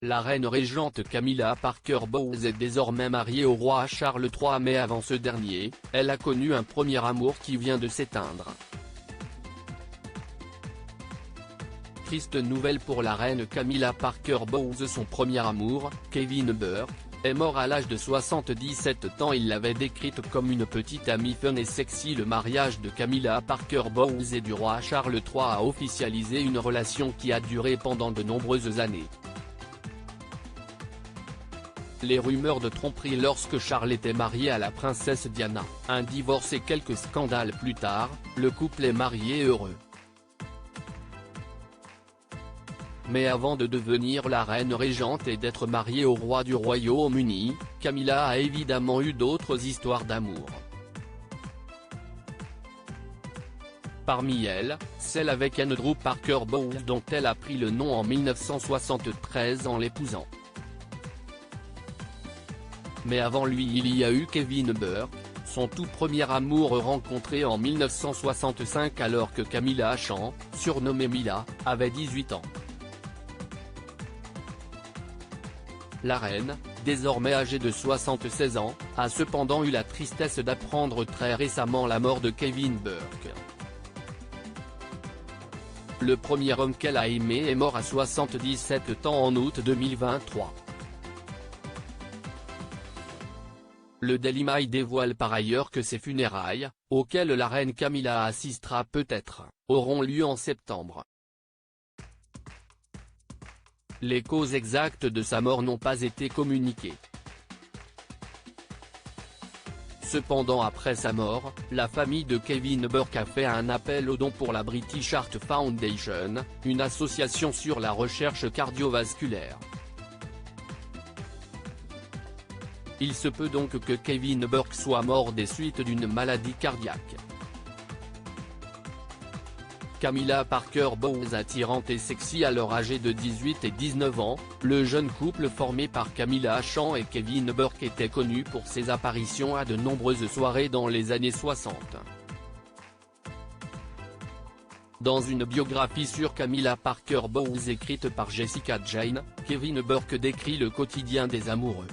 La reine régente Camilla Parker Bowles est désormais mariée au roi Charles III, mais avant ce dernier, elle a connu un premier amour qui vient de s'éteindre. Triste nouvelle pour la reine Camilla Parker Bowles, son premier amour, Kevin Burke, est mort à l'âge de 77 ans. Il l'avait décrite comme une petite amie fun et sexy. Le mariage de Camilla Parker Bowles et du roi Charles III a officialisé une relation qui a duré pendant de nombreuses années. Les rumeurs de tromperie lorsque Charles était marié à la princesse Diana, un divorce et quelques scandales plus tard, le couple est marié et heureux. Mais avant de devenir la reine régente et d'être mariée au roi du Royaume-Uni, Camilla a évidemment eu d'autres histoires d'amour. Parmi elles, celle avec Andrew Parker Bowles, dont elle a pris le nom en 1973 en l'épousant. Mais avant lui il y a eu Kevin Burke, son tout premier amour rencontré en 1965 alors que Camilla Chan, surnommée Mila, avait 18 ans. La reine, désormais âgée de 76 ans, a cependant eu la tristesse d'apprendre très récemment la mort de Kevin Burke. Le premier homme qu'elle a aimé est mort à 77 ans en août 2023. Le Daily Mail dévoile par ailleurs que ses funérailles, auxquelles la reine Camilla assistera peut-être, auront lieu en septembre. Les causes exactes de sa mort n'ont pas été communiquées. Cependant, après sa mort, la famille de Kevin Burke a fait un appel aux dons pour la British Heart Foundation, une association sur la recherche cardiovasculaire. Il se peut donc que Kevin Burke soit mort des suites d'une maladie cardiaque. Camilla Parker Bowles, attirante et sexy alors âgée de 18 et 19 ans, le jeune couple formé par Camilla Chan et Kevin Burke était connu pour ses apparitions à de nombreuses soirées dans les années 60. Dans une biographie sur Camilla Parker Bowles écrite par Jessica Jane, Kevin Burke décrit le quotidien des amoureux.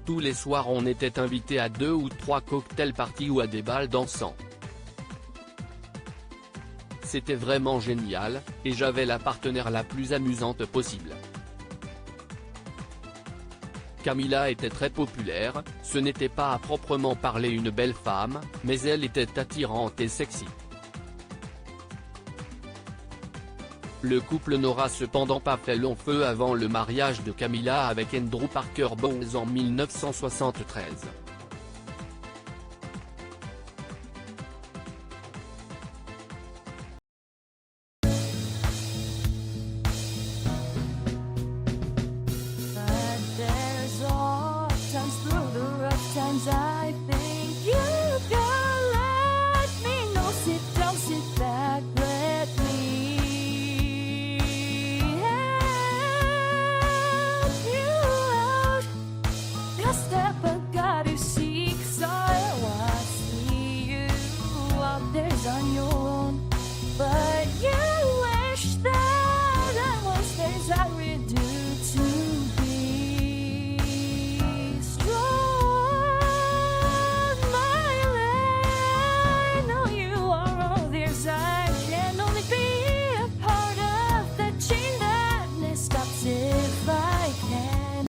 Tous les soirs on était invité à 2 ou 3 cocktail parties ou à des bals dansants. C'était vraiment génial, et j'avais la partenaire la plus amusante possible. Camilla était très populaire, ce n'était pas à proprement parler une belle femme, mais elle était attirante et sexy. Le couple n'aura cependant pas fait long feu avant le mariage de Camilla avec Andrew Parker Bowles en 1973.